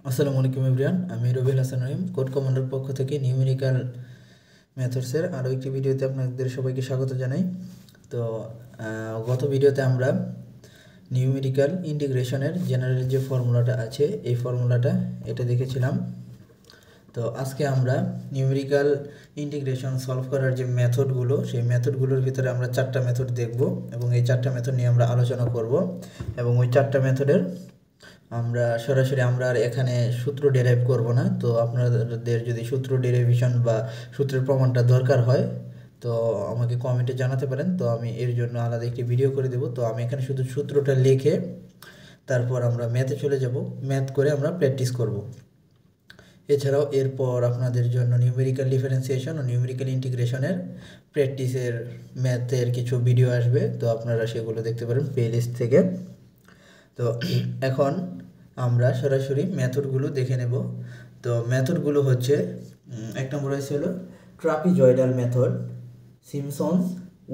আসসালামু আলাইকুম এভরিওয়ান, আমি রবিউল হাসান রহিম, কোড কমান্ডার পক্ষ থেকে নিউমেরিক্যাল মেথডসের আরও একটি ভিডিওতে আপনাদের সবাইকে স্বাগত জানাই। তো গত ভিডিওতে আমরা নিউমেরিক্যাল ইন্টিগ্রেশনের জেনারেল যে ফর্মুলাটা আছে এই ফর্মুলাটা এটা দেখেছিলাম। তো আজকে আমরা নিউমেরিক্যাল ইন্টিগ্রেশন সলভ করার যে মেথডগুলো সেই মেথডগুলোর ভিতরে আমরা 4টা মেথড দেখব এবং এই 4টা মেথড নিয়ে আমরা আলোচনা করব এবং ওই 4টা মেথডের আমরা সরাসরি আমরা আর এখানে সূত্র ডেরাইভ করব না। তো আপনাদের যদি সূত্র ডেরাইভেশন বা সূত্রের প্রমাণটা দরকার হয় তো আমাকে কমেন্টে জানাতে পারেন, তো আমি এর জন্য আলাদা একটি ভিডিও করে দেব। তো আমি এখানে শুধু সূত্রটা লিখে তারপর আমরা ম্যাথে চলে যাব, ম্যাথ করে আমরা প্র্যাকটিস করব। এছাড়াও এরপর আপনাদের জন্য নিউমেরিক্যাল ডিফারেন্সিয়েশন ও নিউমেরিক্যাল ইন্টিগ্রেশনের প্র্যাকটিসের ম্যাথের কিছু ভিডিও আসবে, তো আপনারা সেগুলো দেখতে পারেন প্লেলিস্ট থেকে। তো এখন আমরা সরাসরি মেথডগুলো দেখে নেব। তো মেথডগুলো হচ্ছে, এক নম্বর হলো trapezoidal method, Simpson's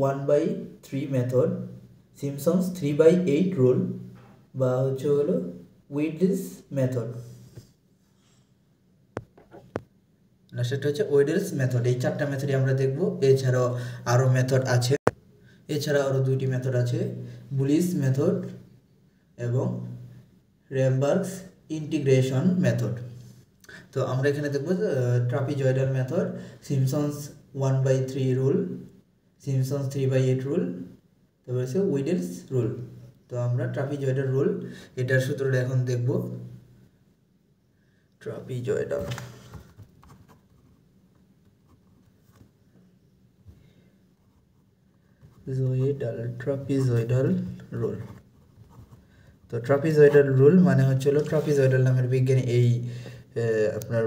1/3 method, Simpson's 3/8 rule বা হলো উইডলস মেথড, না সেটা হচ্ছে ওয়েডেলস মেথড। এই 4টা মেথডই আমরা দেখব। এছাড়াও আরও মেথড আছে, এছাড়া আরও 2টি মেথড আছে, বুলিশ মেথড এবং রেমবার্গস ইন্টিগ্রেশন মেথড। তো আমরা এখানে দেখব trapezoidal method, Simpson's 1/3 rule, Simpson's 3/8 rule, তারপর হচ্ছে উইডেলস রুল। তো আমরা ট্রাপিজয়েডাল রুল এটার সূত্রটা এখন দেখব। Trapezoidal trapezoidal rule. তো ট্রাপিজয়েডাল রুল মানে হলো ট্রাপিজয়েডাল নামের বিজ্ঞানী এই আপনার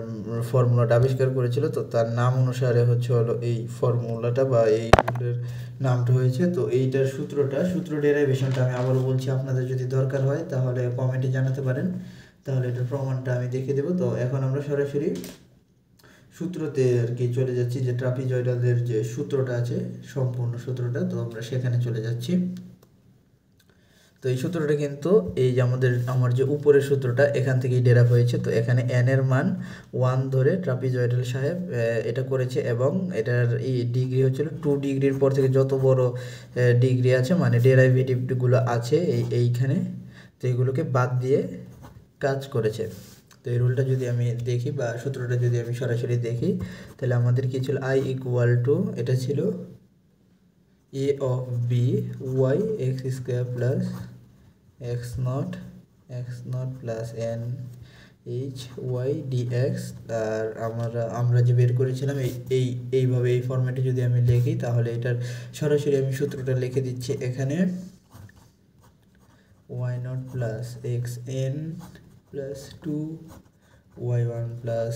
ফর্মুলাটা আবিষ্কার করেছিল। তো তার নাম অনুসারে হলো এই ফর্মুলাটা বা এই রুলের নামটা হয়েছে। তো এইটার সূত্র ডেরাইভেশনটা আমি আবারও বলছি, আপনাদের যদি দরকার হয় তাহলে কমেন্টে জানাতে পারেন, তাহলে এটার প্রমাণটা আমি দেখে দেবো। তো এখন আমরা সরাসরি সূত্রতে আর কি চলে যাচ্ছি, যে ট্রাপিজয়েডালের যে সূত্রটা আছে সম্পূর্ণ সূত্রটা, তো আমরা সেখানে চলে যাচ্ছি। তো এই সূত্রটা কিন্তু এই যে আমার যে উপরের সূত্রটা এখান থেকেই ডেরাইভ হয়েছে। তো এখানে n এর মান 1 ধরে ট্রাপিজয়েডাল সাহেব এটা করেছে এবং এটার এই ডিগ্রি হচ্ছিল 2 ডিগ্রির পর থেকে যত বড় ডিগ্রি আছে মানে ডেরাইভেটিভগুলো আছে এইখানে, তো এইগুলোকে বাদ দিয়ে কাজ করেছে। তো এই রুলটা যদি আমি দেখি বা সূত্রটা যদি আমি সরাসরি দেখি তাহলে আমাদের কি ছিল, i = এটা ছিল a of b y x² plus x naught plus n h y dx। আর আমরা যে বের করেছিলাম এইভাবে এই ফরম্যাটে যদি আমি লিখি তাহলে এটার সরাসরি আমি সূত্রটা লিখে দিচ্ছি এখানে, y naught plus xn plus 2 y1 plus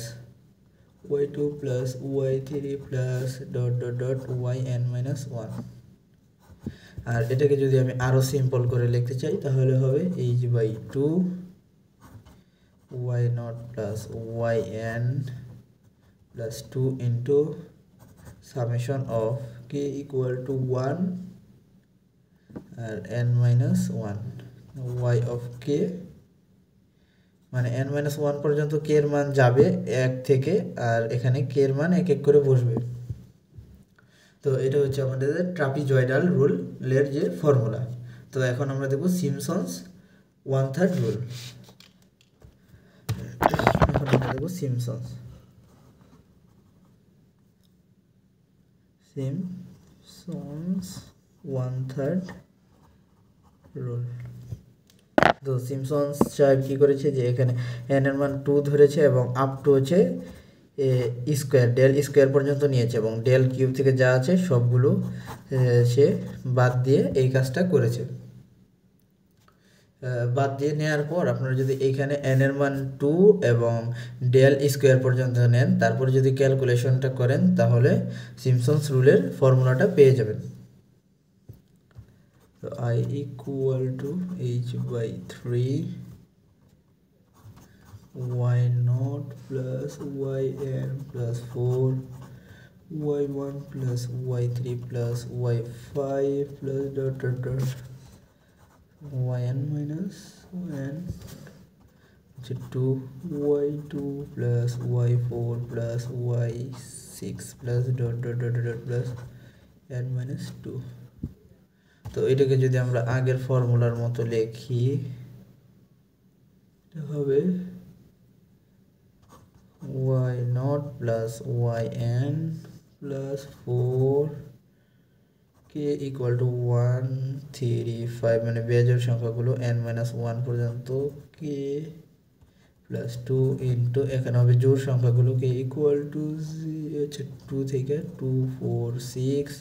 y2 plus y3 plus dot yn minus 1। আর এটাকে যদি আমি আরো সিম্পল করে লিখতে চাই তাহলে হবে h/2 y naught plus yn plus 2 into summation of k = 1 R n minus 1 y of k, মানে n minus 1 পর্যন্ত k এর মান যাবে 1 থেকে, আর এখানে k এর মান এক এক করে বসবে। তো এটা হচ্ছে আমাদের ট্রাপিজয়েডাল রুলের যে ফর্মুলা। তো এখন আমরা দেখব সিমসন্স 1/3 রুল। এখন আমরা দেখব সিমসন্স 1/3 রুল। তো সিমসন্স সাহেব কি করেছে, যে এখানে n এর মান 2 ধরেছে এবং আপ টু হচ্ছে স্কোয়ার ডেল স্কোয়ার পর্যন্ত নিয়েছে এবং ডেল কিউব থেকে যা আছে সবগুলো সে বাদ দিয়ে এই কাজটা করেছে। বাদ দিয়ে নেওয়ার পর আপনারা যদি এইখানে n এর মান 2 এবং ডেল স্কোয়ার পর্যন্ত নেন, তারপর যদি ক্যালকুলেশনটা করেন তাহলে সিমসন্স রুলের ফর্মুলাটা পেয়ে যাবেন। তো i = h/3 y naught plus yn plus 4 y1 plus y3 plus y5 plus dot yn minus 1 2y2 plus y4 plus y6 plus dot dot dot dot plus n minus 2। তো এটাকে যদি আমরা আগের ফর্মুলার মতো লিখি এটা হবে y naught plus yn plus 4 k equal to 1 3 5 মানে বেজোড় সংখ্যাগুলো n minus 1 পর্যন্ত k plus 2 into এখানে হবে জোড় সংখ্যাগুলো k equal to 2 থেকে 2 4 6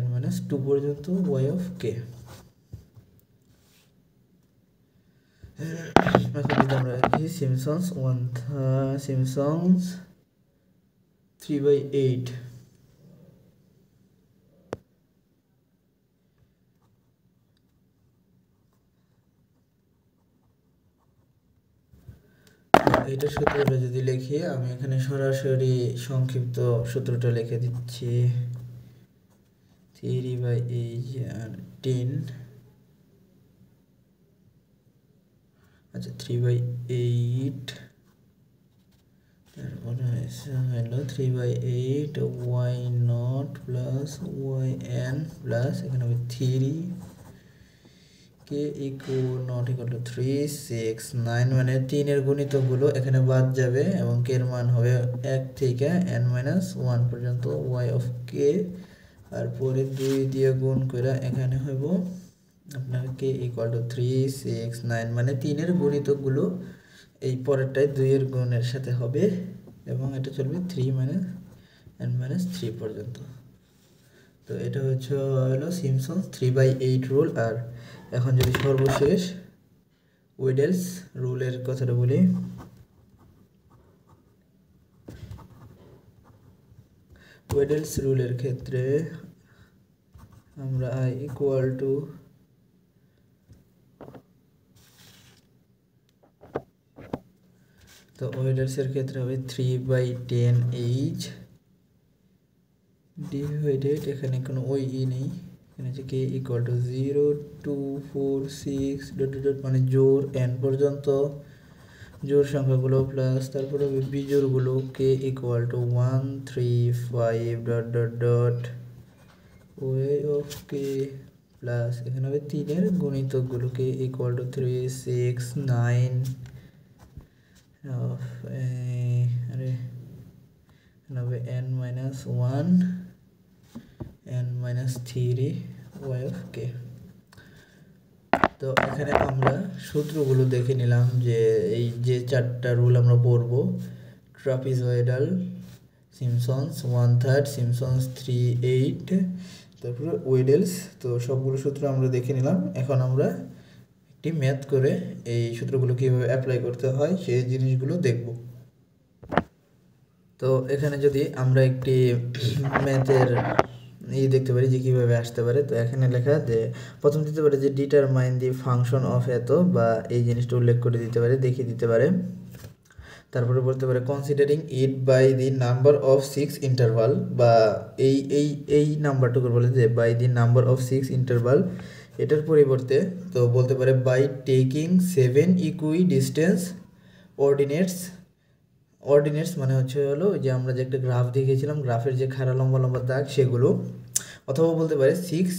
n minus 2 পর্যন্ত y of k। Simpsons 3/8 এটা সূত্রটা যদি লিখি আমি এখানে সরাসরি সংক্ষিপ্ত সূত্রটা লিখে দিচ্ছি 3/8 আচ্ছা 3/8 তারপরে হলো 3/8 y naught plus yn plus এখানে হবে 3 k equal not equal to 3 6 9 মানে 3 এর গুণিতকগুলো এখানে বাদ যাবে এবং k এর মান হবে 1 থেকে n minus 1 পর্যন্ত y of k আর পরে 2 দিয়ে গুণ করে এখানে হইব আপনার k equal to 3 6 9 মানে 3 এর গুণিতকগুলো এই পরেরটাই 2 এর গুণের সাথে হবে এবং এটা চলবে 3 minus n minus 3 পর্যন্ত। তো এটা হলো সিম্পসন্স 3/8 রুল। আর এখন যদি সর্বশেষ ওয়েডেলস রুলের কথাটা বলি, ওয়েডেলস রুলের ক্ষেত্রে আমরা i equal to তো ওয়েডেলসের ক্ষেত্রে হবে 3/10h ডিভাইডেড এখানে কোনো ওই নেই, এখানে আছে k equal to 0 2 4 6 dot dot মানে জোড় n পর্যন্ত জোড় সংখ্যাগুলো প্লাস তারপরে হবে বিজোড়গুলো k equal to 1 3 5 dot dot dot y of k plus এখানে হবে 3 এর গুণিতকগুলো k equal to 3 6 9 of আরে এখানে হবে n minus 1 n minus 3 y of k। তো এখানে আমরা সূত্রগুলো দেখে নিলাম যে এই যে চারটা রুল আমরা পড়ব, ট্রাপিজয়েডাল, সিম্পসন্স 1/3, সিম্পসন্স 3/8, তারপরে ওয়েডেলস। তো সবগুলো সূত্র আমরা দেখে নিলাম। এখন আমরা একটি ম্যাথ করে এই সূত্রগুলো কীভাবে অ্যাপ্লাই করতে হয় সেই জিনিসগুলো দেখব। তো এখানে যদি আমরা একটি ম্যাথের দেখতে পারি যে কীভাবে আসতে পারে, তো এখানে লেখা যে প্রথম দিতে পারে যে ডিটারমাইন দি ফাংশন অফ এত, বা এই জিনিসটা উল্লেখ করে দিতে পারে, দেখিয়ে দিতে পারে। তারপরে বলতে পারে considering it by the number of 6 interval, বা এই নাম্বারটুকু বলে যে by the number of 6 interval, এটার পরিবর্তে তো বলতে পারে by taking 7 equidistant ordinates. Ordinates মানে হলো যে আমরা যে একটা গ্রাফ দেখিয়েছিলাম, গ্রাফের যে খাড়া লম্বা লম্বা দাগ সেগুলো, অথবা বলতে পারে 6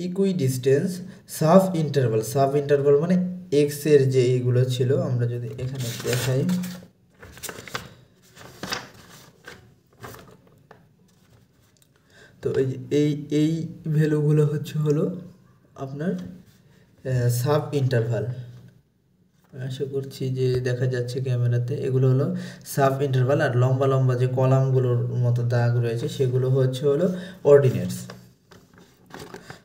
equidistance sub interval. Sub interval মানে এক্স এর যে এইগুলো ছিল, আমরা যদি এখানে দেখাই তো এই ভ্যালুগুলো হলো আপনার সাব ইন্টারভাল। আশা করছি যে দেখা যাচ্ছে ক্যামেরাতে, এগুলো হলো সাব ইন্টারভাল। আর লম্বা লম্বা যে কলামগুলোর মতো দাগ রয়েছে সেগুলো হলো অর্ডিনেটস।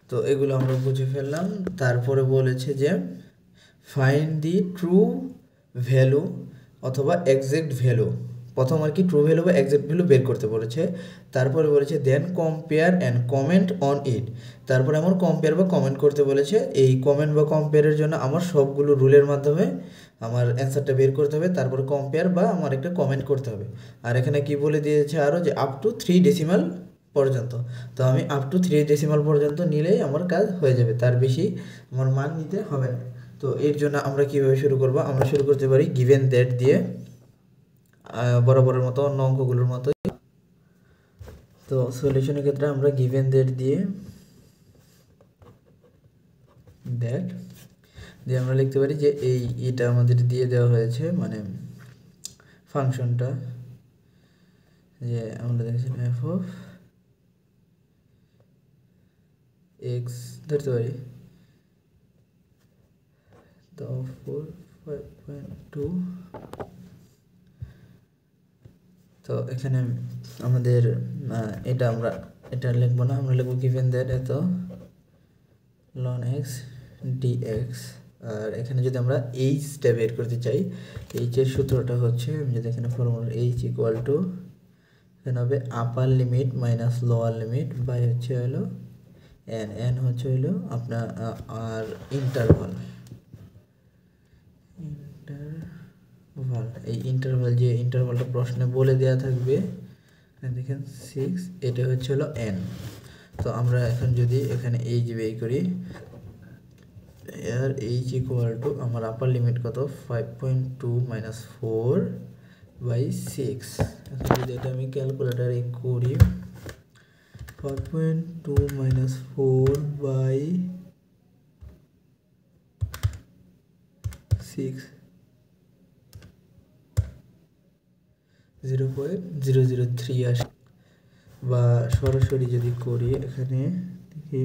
তো এগুলো আমরা বুঝে ফেললাম। তারপরে বলেছে যে ফাইন্ড দি ট্রু ভ্যালু অথবা এক্সাক্ট ভ্যালু, প্রথম আর কি ট্রু ভ্যালু বা এক্সাক্ট ভ্যালু বের করতে বলেছে। তারপরে বলেছে then compare and comment on it, তারপরে আমার কম্পেয়ার বা কমেন্ট করতে বলেছে। এই কমেন্ট বা কম্পেয়ারের জন্য আমার সবগুলো রুলের মাধ্যমে আমার অ্যান্সারটা বের করতে হবে, তারপরে কম্পেয়ার বা আমার একটা কমেন্ট করতে হবে। আর এখানে কি বলে দিয়েছে আরও যে আপ টু 3 ডেসিমাল পর্যন্ত। তো আমি আপ টু 3 ডেসিমাল পর্যন্ত নিলেই আমার কাজ হয়ে যাবে, তার বেশি আমার মান নিতে হবে না। তো এর জন্য আমরা কীভাবে শুরু করব, আমরা শুরু করতে পারি গিভেন দ্যাট দিয়ে, বরাবরের মতো অন্য অঙ্কগুলোর মতোই। তো সলিউশনের ক্ষেত্রে আমরা গিভেন দ্যাট দিয়ে আমরা লিখতে পারি যে এটা আমাদের দিয়ে দেওয়া হয়েছে, মানে ফাংশনটা যে আমরা দেখেছিলাম এফ অফ এক্স ধরতে পারি। তো 4.5.2, তো এখানে আমাদের এটা লিখবো না, আমরা লিখবো গিভেন দ্যাট এত ln x dx। আর এখানে যদি আমরা এইচটা বের করতে চাই, এইচের সূত্রটা হচ্ছে, আমি যদি এখানে ফর্মুলা এইচ ইকুয়াল টু এখানে হবে upper limit minus lower limit by হচ্ছে হলো এন হচ্ছে হলো আপনার আর ইন্টারভাল। এই যে ইন্টারভালটা প্রশ্নে বলে দেওয়া থাকবে, দেখেন 6, এটা হচ্ছে হলো এন। তো আমরা এখন যদি এখানে এইচ বের করি, আর এইচ ইকুয়াল টু আমার আপার লিমিট কত 5.2 মাইনাস 4/6। এখন যদি এটা আমি ক্যালকুলেটারে করি, 5.2 মাইনাস 4/6 0.003 আসে, বা সরাসরি যদি করি এখানে দেখি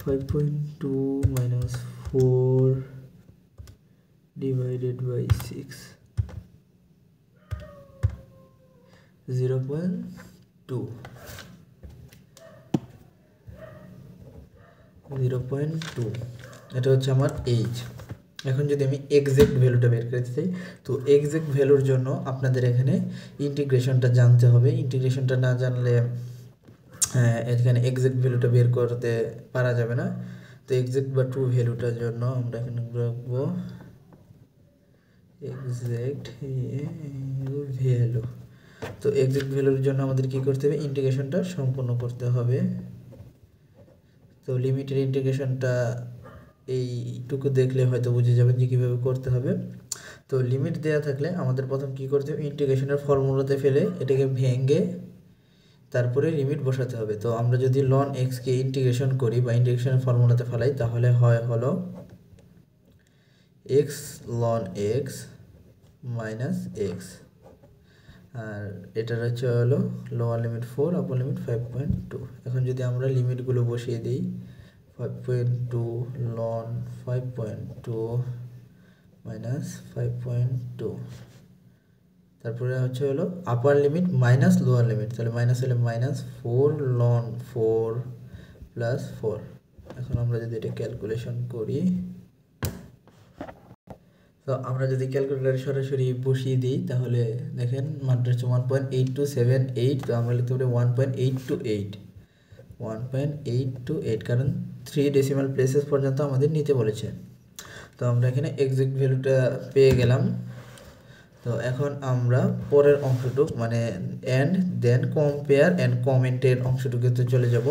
5.2 minus 4 divided by 6, 0.2, 0.2, এটা হচ্ছে আমার এইচ। এখন যদি আমি এক্সাক্ট ভ্যালুটা বের করতে চাই, তো এক্সাক্ট ভ্যালুর জন্য আপনাদের এখানে ইন্টিগ্রেশনটা জানতে হবে। ইন্টিগ্রেশনটা না জানলে এখানে এক্সাক্ট ভ্যালুটা বের করতে পারা যাবে না। তো এক্সাক্ট বা ট্রু ভ্যালুটার জন্য আমরা এখানে রাখবো এক্সাক্ট ভ্যালু। তো এক্সাক্ট ভ্যালুর জন্য আমাদের কি করতে হবে, ইন্টিগ্রেশনটা সম্পূর্ণ করতে হবে। তো লিমিটের ইন্টিগ্রেশনটা এইটুকু দেখলে হয়তো বুঝে যাবেন যে কীভাবে করতে হবে। তো লিমিট দেওয়া থাকলে আমাদের প্রথম কি করতে হবে, ইন্টিগ্রেশনের ফর্মুলাতে ফেলে এটাকে ভেঙে তারপরে লিমিট বসাতে হবে। তো আমরা যদি ln x কে ইন্টিগ্রেশন করি বা ইন্টিগ্রেশনের ফর্মুলাতে ফেলাই, তাহলে হলো x ln x minus x, আর এটার হচ্ছে হলো লোয়ার লিমিট 4 আপার লিমিট 5.2। এখন যদি আমরা লিমিটগুলো বসিয়ে দিই, 5.2 ln 5.2 মাইনাস 5.2, তারপরে হচ্ছে হলো আপার লিমিট মাইনাস লোয়ার লিমিট, তাহলে মাইনাস হলে মাইনাস 4 ln 4 প্লাস 4। এখন আমরা যদি এটা ক্যালকুলেশন করি, তো আমরা যদি ক্যালকুলেটরে সরাসরি বসিয়ে দিই, তাহলে দেখেন মানটা হচ্ছে 1.8278। তো আমরা লিখতে পারি 1.828, কারণ 3 ডেসিমাল প্লেসেস পর্যন্ত আমাদের নিতে বলেছে। তো আমরা এখানে এক্সাক্ট ভ্যালুটা পেয়ে গেলাম। তো এখন আমরা পরের অংশটুক মানে অ্যান্ড দেন কম্পেয়ার অ্যান্ড কমেন্টের অংশটুকুতে চলে যাব।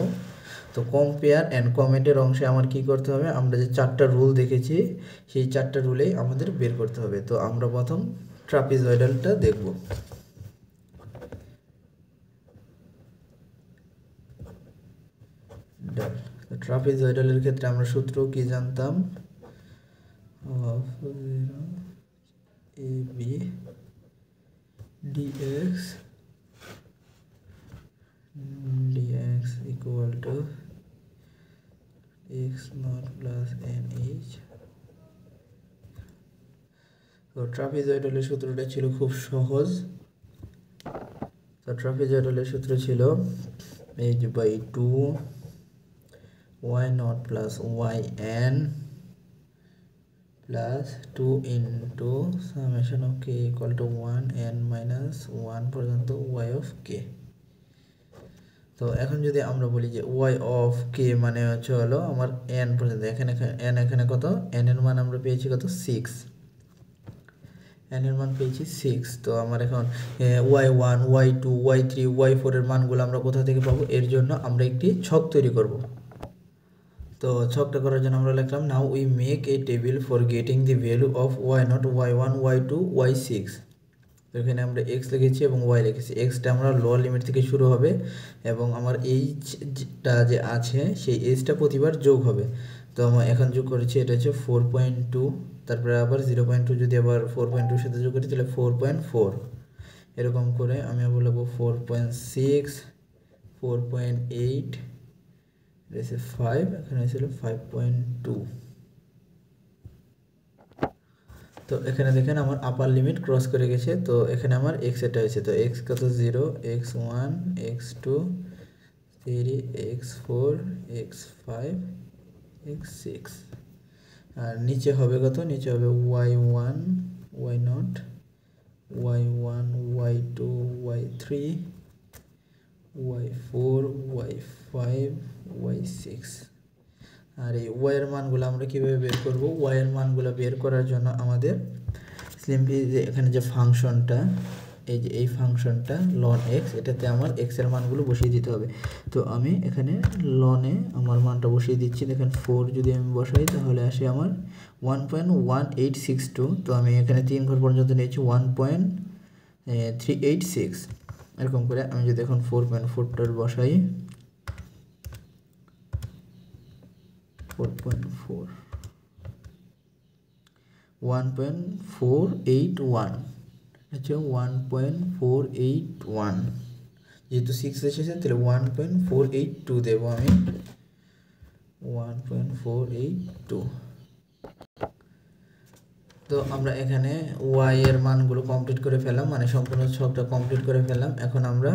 তো কম্পেয়ার অ্যান্ড কমেন্টের অংশে আমার কি করতে হবে, আমরা যে 4টা রুল দেখেছি সেই 4টা রুলেই আমাদের বের করতে হবে। তো আমরা প্রথম ট্রাপিজয়েডালটা দেখব। ট্রাপিজয়েডালের ক্ষেত্রে আমরা সূত্র কি জানতাম, AB dx equal to x naught plus nh। তো ট্রাপিজয়েডালের সূত্রটা ছিল খুব সহজ। তো ট্রাপিজয়েডালের সূত্র ছিল h by 2 y naught plus yn plus 2 into summation of k equal to 1 n minus 1 পর্যন্ত y of k। তো এখন যদি আমরা বলি যে y of k মানে হচ্ছে হলো আমার n পর্যন্ত, এখানে n এখানে কত, n এর মান আমরা পেয়েছি কত 6, n এর মান পেয়েছি 6। তো আমার এখন y1 y2 y3 y4 এর মানগুলো আমরা কোথা থেকে পাবো, এর জন্য আমরা একটি ছক তৈরি করব। তো ছকটা করার জন্য আমরা লিখলাম now we make a table for getting the value of y0 y1 y2 y6। তো এখানে আমরা x লিখেছি এবং y লিখেছি। এক্সটা আমরা লোয়ার লিমিট থেকে শুরু হবে এবং আমার এইচটা যে আছে সেই এইচটা প্রতিবার যোগ হবে। তো আমরা এখন যোগ করেছি, এটা হচ্ছে 4.2, তারপরে আবার 0.2 যদি আবার 4.2 সাথে যোগ করি তাহলে 4.4, এরকম করে আমি আবার লিখবো 4.6 4.8, এটা হচ্ছে 5, এখানে ছিল 5.2। তো এখানে দেখেন আমার আপার লিমিট ক্রস করে গেছে। তো এখানে আমার এক্স এটা হয়েছে, তো এক্স কত 0 x1 x2 3 x4 x5 x6, আর নিচে হবে কত, নিচে হবে y1 y0 y1 y2 y3 y4 y5 y6। আর এই y এর মানগুলো আমরা কিভাবে বের করব, y এর মানগুলো বের করার জন্য আমাদের সিম্পলি যে এখানে যে ফাংশনটা, এই যে এই ফাংশনটা ln x, এটাতে আমার x এর মানগুলো বসিয়ে দিতে হবে। তো আমি এখানে ln এ আমার মানটা বসিয়ে দিচ্ছি। দেখেন 4 যদি আমি বসাই তাহলে আসে আমার 1.1862। তো আমি এখানে 3 ঘর পর্যন্ত নিয়েছি 1.386, এরকম করে আমি যদি এখন 4.4 বসাই 4.4 1.481 হচ্ছে 1.481, যেহেতু 6 এসেছে তাহলে 1.482 দেব আমি, 1.482। তো আমরা এখানে y এর মানগুলো কমপ্লিট করে ফেললাম, মানে সম্পূর্ণ ছকটা কমপ্লিট করে ফেললাম। এখন আমরা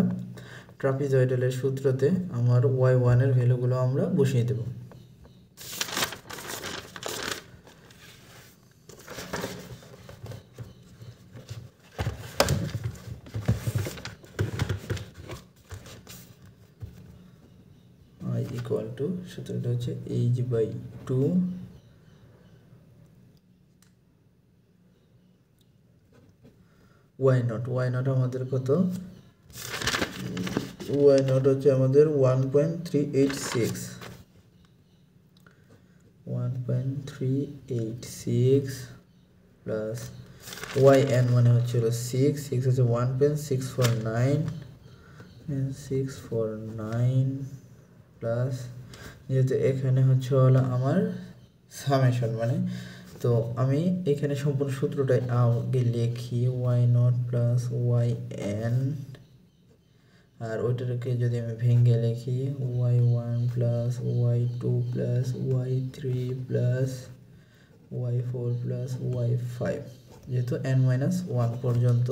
ট্রাপিজয়েডালের সূত্রতে আমার y1 এর ভ্যালুগুলো আমরা বসিয়ে দেব। i ইকুয়াল টু, সূত্রটা হচ্ছে h/2 y0 আমাদের কত, y0 হচ্ছে আমাদের 1.386 প্লাস yn মানে হচ্ছে 6 হচ্ছে 1.649 প্লাস, যেহেতু এখানে হচ্ছে হলো আমার সামেশন মানে, তো আমি এখানে সম্পূর্ণ সূত্রটাই আগে লিখি y0 প্লাস yn, আর ওইটাকে যদি আমি ভেঙে লিখি y1 plus y2 plus y3 plus y4 plus y5, যেহেতু n-1 পর্যন্ত।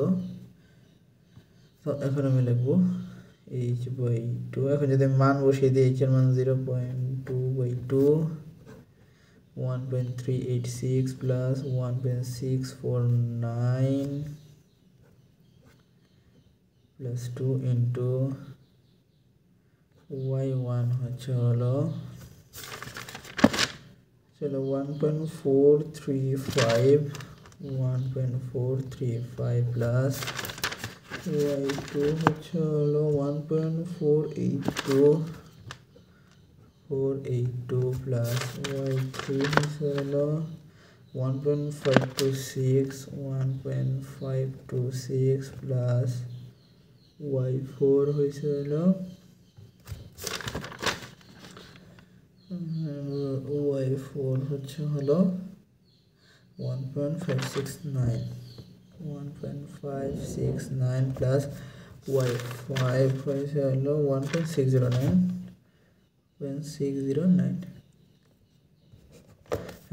তো এখন আমি লিখবো h/2, এখন যদি মান বসিয়ে দিই h এর মান 0.2/2 1.386 প্লাস 1.649 প্লাস 2 ইন্টু y1 হচ্ছে হলো 1.435 প্লাস y2 হচ্ছে হলো 1.482 প্লাস y3 হচ্ছে হলো 1.526 প্লাস y4 হয়েছে হলো y4 হচ্ছে হলো 1.569 প্লাস y5 হয়েছে হলো 1.609।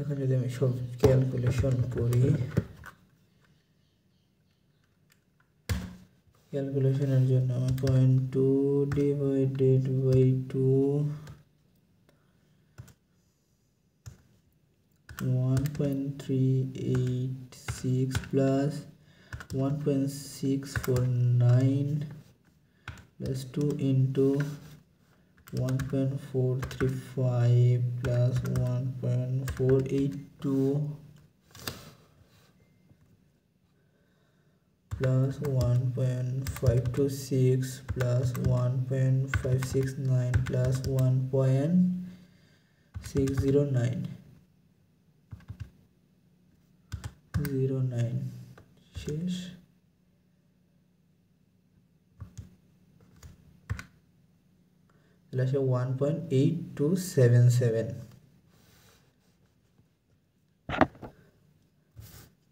এখন যদি আমি সব ক্যালকুলেশন করি, ক্যালকুলেশনের জন্য 0.2 divided by 2 1.386 plus 1.649 plus 2 into 1.435 plus 1.482 plus 1.526 plus 1.569 plus 1.609 শেষ। তাহলে আসে 1.8277।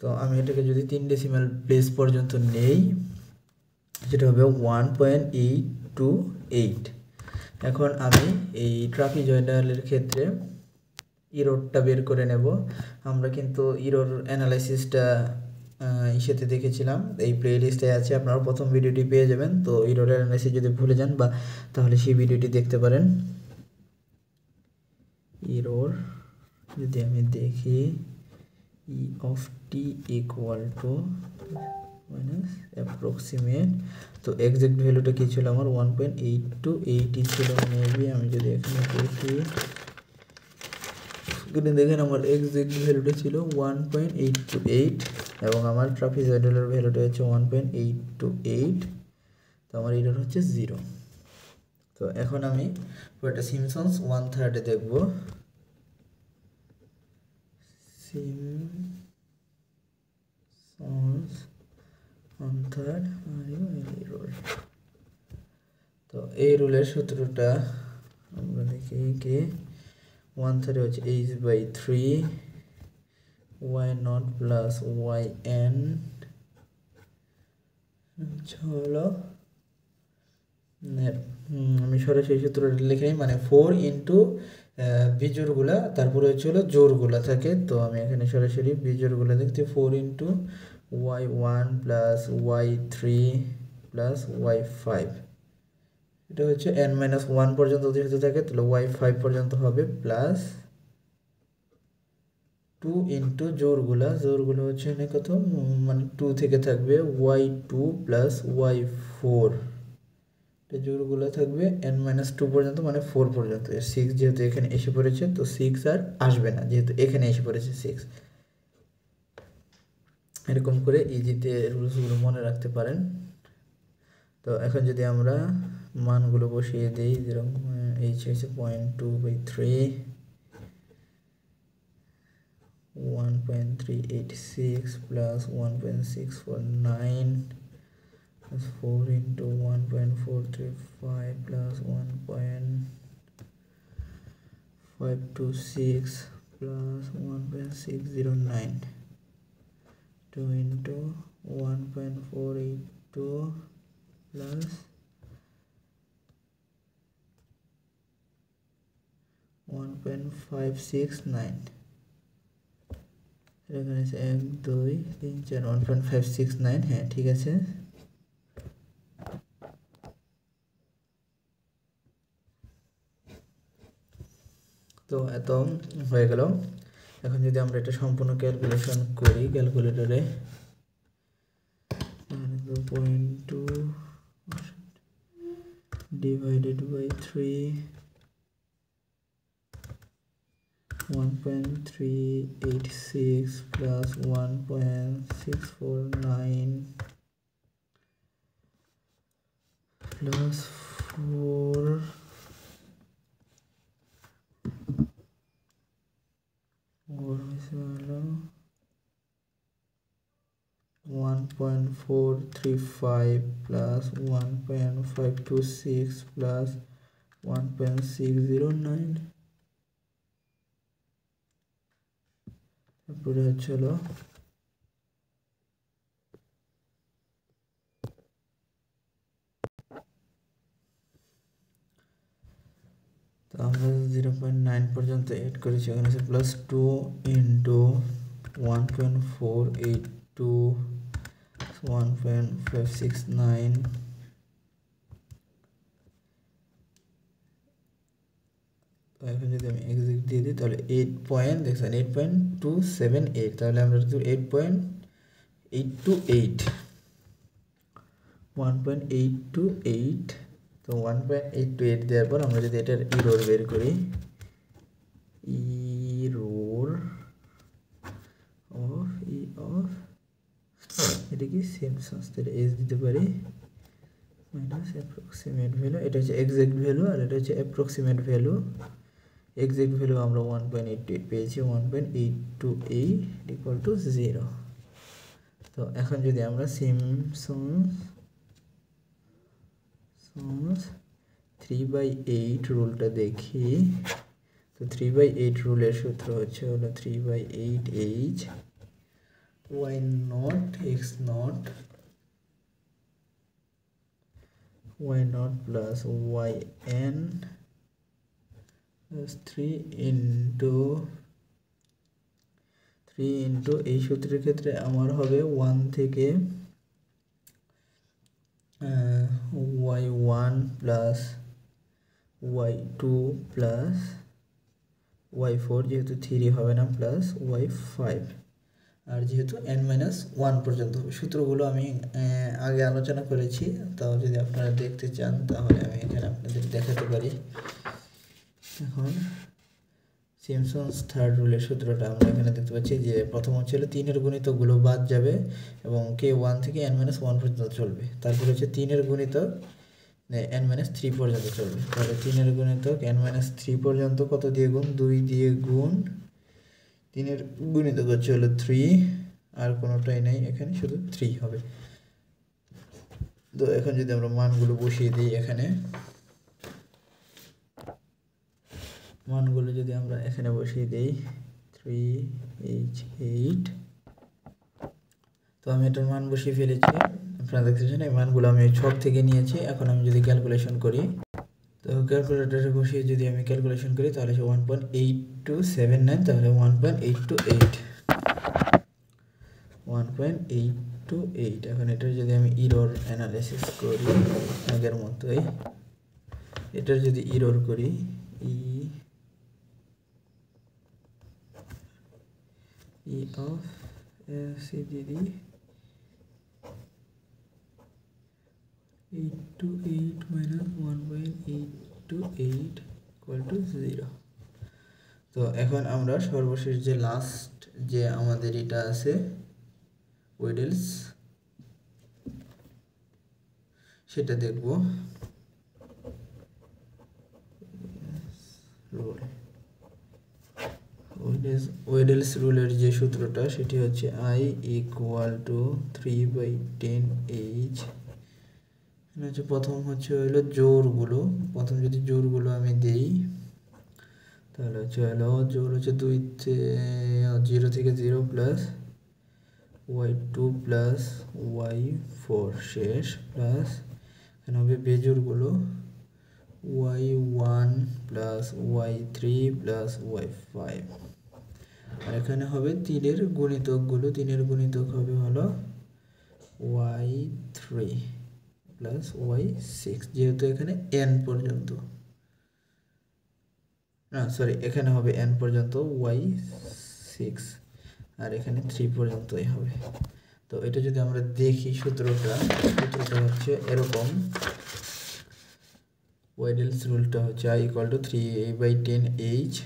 তো আমি এটাকে যদি 3 ডেসিমাল প্লেস পর্যন্ত নেই যেটা হবে 1.828। এখন আমি এই ট্রাপিজয়েডালের ক্ষেত্রে ইরোরটা বের করে নেব। আমরা কিন্তু ইরোর অ্যানালাইসিসটা ইসেতে দেখেছিলাম, এই প্লেলিস্টে আছে, আপনারা প্রথম ভিডিওটি পেয়ে যাবেন। তো ইরোর অ্যানালাইসিস যদি ভুলে যান বা তাহলে সেই ভিডিওটি দেখতে পারেন। ইরোর যদি আমি দেখি ই of T equal to minus approximate, তো এক্সাক্ট ভ্যালুটা কী ছিল আমার 1.828 ছিল মেবি। আমি যদি এখানে দেখি দেখেন আমার এক্সাক্ট ভ্যালুটা ছিল 1.828 এবং আমার ট্রাপিজয়েডালের ভ্যালুটা হচ্ছে 1.828। তো আমার এরর হচ্ছে 0। তো এখন আমি পুরোটা সিমসন্স 1/3 দেখব। Simpson's 1/3 rule. তো এই রুলের সূত্রটা আমরা দেখি কি 1/3 হচ্ছে h/3 y0 প্লাস yn হলো আমি সরাসরি সূত্রটা লিখে নিই, মানে 4 ইন্টু বিজোড়গুলা তারপরে হচ্ছে হলো জোড়গুলা থাকে। তো আমি এখানে সরাসরি বিজোড়গুলা দেখতে 4 into y1 plus y3 plus y5, এটা হচ্ছে n-1 পর্যন্ত যেহেতু থাকে তাহলে y5 পর্যন্ত হবে, প্লাস 2 ইন্টু জোড়গুলো হচ্ছে না কত, মানে 2 থেকে থাকবে y2 প্লাস y4, জোড়গুলো থাকবে n-2 পর্যন্ত, মানে 4 পর্যন্ত। 6 যেহেতু এখানে এসে পড়েছে তো 6 আর আসবে না, যেহেতু এখানে এসে পড়েছে 6। এরকম করে ইজিতে রুলসগুলো মনে রাখতে পারেন। তো এখন যদি আমরা মানগুলো বসিয়ে দিই, যেরকম h হচ্ছে 0.2/3, 1.386 plus 1.649 plus 4 into 1.435 plus 1.526 plus 1.609, 2 into 1.482 plus 1.569, এখানে আছে 1 2 3 4 1.569। হ্যাঁ ঠিক আছে। তো এত হয়ে গেল। এখন যদি আমরা এটা সম্পূর্ণ ক্যালকুলেশন করি ক্যালকুলেটরে, 2.2 divided by 3, 1.386 plus 1.649 plus 4 1.435 plus 1.526 plus 1.609, তারপরে হচ্ছে হলো তো আমরা 0.9 পর্যন্ত এড করেছি, ওখানে আছে প্লাস 2 ইন্টু 1.482 1.569 এখন যদি আমি এক্সাক্ট দিয়ে দিই তাহলে 8.278, তাহলে আমরা 8.828 1.828। তো 1.828 দেওয়ার পর আমরা যদি এটার ইরোর বের করি, ইরোর অফ এটা কি সিম্পসন্স এর এজ দিতে পারি মাইনাস অ্যাপ্রক্সিমেট ভ্যালু, এটা হচ্ছে এক্সাক্ট ভ্যালু আর এটা হচ্ছে অ্যাপ্রক্সিমেট ভ্যালু। এক্সাক্ট ভ্যালু আমরা 1.88 পেয়েছি, 1.828 ইকুয়াল টু 0। তো এখন যদি আমরা সিম্পসন্স 3/8 রুলটা দেখি, তো 3/8 রুলের সূত্র হচ্ছে হলো 3/8h y naught x naught y naught plus yn plus 3 into এই সূত্রের ক্ষেত্রে আমার হবে 1 থেকে y1 plus y2 plus y4 যেহেতু 3 হবে না প্লাস y5 আর যেহেতু n-1 পর্যন্ত হবে। সূত্রগুলো আমি আগে আলোচনা করেছি, তাও যদি আপনারা দেখতে চান তাহলে আমি এখানে আপনাদের দেখাতে পারি। এখন সিম্পসন্স থার্ড রুলের সূত্রটা আমরা এখানে দেখতে পাচ্ছি যে প্রথম হচ্ছে 3 এর গুণিতকগুলো বাদ যাবে এবং কে 1 থেকে n-1 পর্যন্ত চলবে। তারপর হচ্ছে 3 এর গুণিতক n-3 পর্যন্ত চলবে। তাহলে 3 এর গুণিতক n-3 পর্যন্ত কত দিয়ে গুণ? 2 দিয়ে গুণ। 3 এর গুণিতক হচ্ছে হলো 3, আর কোনোটাই নেই এখানে, শুধু 3 হবে। তো এখন যদি আমরা মানগুলো বসিয়ে দিই এখানে, মানগুলো যদি আমরা এখানে বসিয়ে দিই 3h8, তো আমি এটার মান বসিয়ে ফেলেছি। আপনারা দেখতেছেন এই মানগুলো আমি ছক থেকে নিয়েছি। এখন আমি যদি ক্যালকুলেশন করি, তো ক্যালকুলেটরে বসিয়ে যদি আমি ক্যালকুলেশন করি তাহলে 1.8279, তাহলে 1.828। এখন এটার যদি আমি ইরর অ্যানালাইসিস করি আগের মতোই, এটার যদি ইরর করি ই of CDD 828 minus 1.828 equal to 0। তো এখন আমরা সর্বশেষ যে লাস্ট যে আমাদের এটা আছে ওয়েডেলস, সেটা দেখব। ওয়েডেলস রুলের যে সূত্রটা সেটি হচ্ছে I equal to 3/10h। হচ্ছে প্রথম হচ্ছে হলো জোড়গুলো, প্রথম যদি জোড়গুলো আমি দেই তাহলে হচ্ছে হলো জোড় হচ্ছে 0 থেকে 0 প্লাস y2 প্লাস y4 শেষ, প্লাস এখানে হবে বেজোড়গুলো y1 plus y3 plus y5, আর এখানে হবে 3 এর গুণিতকগুলো, 3 এর গুণিতক হবে হলো y3 প্লাস y6, যেহেতু এখানে n পর্যন্ত, না সরি এখানে হবে n পর্যন্ত y6 আর এখানে 3 পর্যন্তই হবে। তো এটা যদি আমরা দেখি সূত্রটা হচ্ছে এরকম। ওয়েডেলস রুলটা হচ্ছে I equal to 3/10h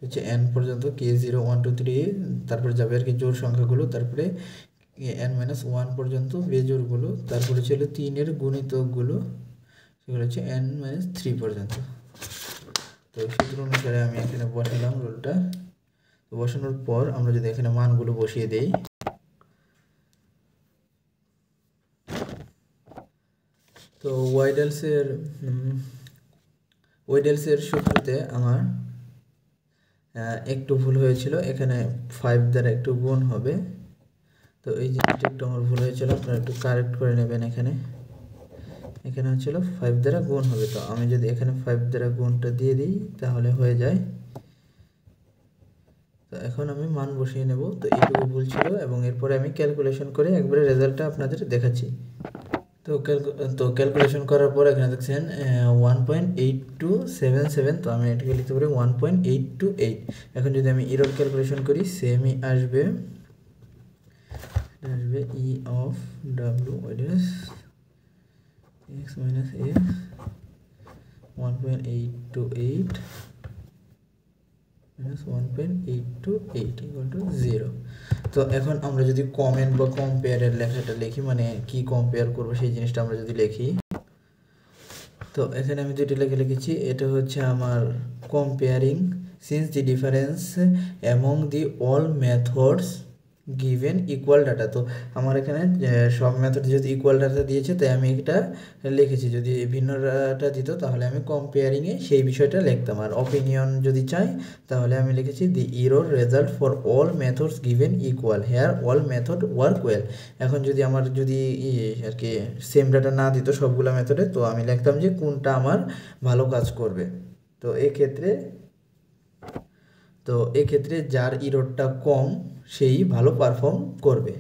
হচ্ছে n পর্যন্ত k0 1 2 3, তারপরে যাবে আর কি জোড় সংখ্যাগুলো, তারপরে n-1 পর্যন্ত বেজোড়গুলো, তারপরে ছিল 3 এর গুণিতকগুলো, সেগুলো হচ্ছে n-3 পর্যন্ত। তো সূত্র অনুসারে আমি এখানে বসালাম রুলটা। তো বসানোর পর আমরা যদি এখানে মানগুলো বসিয়ে দেই, তো ওয়েডেলসের সূত্রতে আমার একটু ভুল হয়েছিল, এখানে 5 দ্বারা একটু গুণ হবে। তো এই জিনিসটা একটু আমার ভুল হয়েছিল, আপনারা একটু কারেক্ট করে নেবেন। এখানে হচ্ছিল 5 দ্বারা গুণ হবে, তো আমি যদি এখানে 5 দ্বারা গুণটা দিয়ে দিই তাহলে হয়ে যায়। তো এখন আমি মান বসিয়ে নেব। তো এইটুকু ভুল ছিল এবং এরপরে আমি ক্যালকুলেশন করে একবারে রেজাল্টটা আপনাদের দেখাচ্ছি। তো ক্যালকুলেশন করার পর এখানে দেখছেন 1.8277, তো আমি এটাকে লিখতে পারি 1.828। এখন যদি আমি ইরর ক্যালকুলেশন করি সেমই আসবে E of W Weddle's x minus a 1.828 minus 1.828 equal to 0। তো এখন আমরা যদি কমেন্ট বা কম্পেয়ারের লেখাটা লিখি, মানে কি কম্পেয়ার করবো সেই জিনিসটা আমরা যদি লিখি, তো এখানে আমি যেটা লিখেছি এটা হচ্ছে আমার comparing since the difference among the all methods given equal data. তো আমার এখানে সব মেথড যেহেতু ইকুয়াল ডাটা দিয়েছে তাই আমি এটা লিখেছি, যদি ভিন্ন ডাটা দিত তাহলে আমি কম্পেয়ারিংয়ে সেই বিষয়টা লিখতাম। আর অপিনিয়ন যদি চাই তাহলে আমি লিখেছি the error result for all methods given equal, here all method work well. এখন যদি আমার যদি আর কি সেম ডাটা না দিত সবগুলো মেথডে, তো আমি লিখতাম যে কোনটা আমার ভালো কাজ করবে। তো এক্ষেত্রে যার ইররটা কম সেই ভালো পারফর্ম করবে।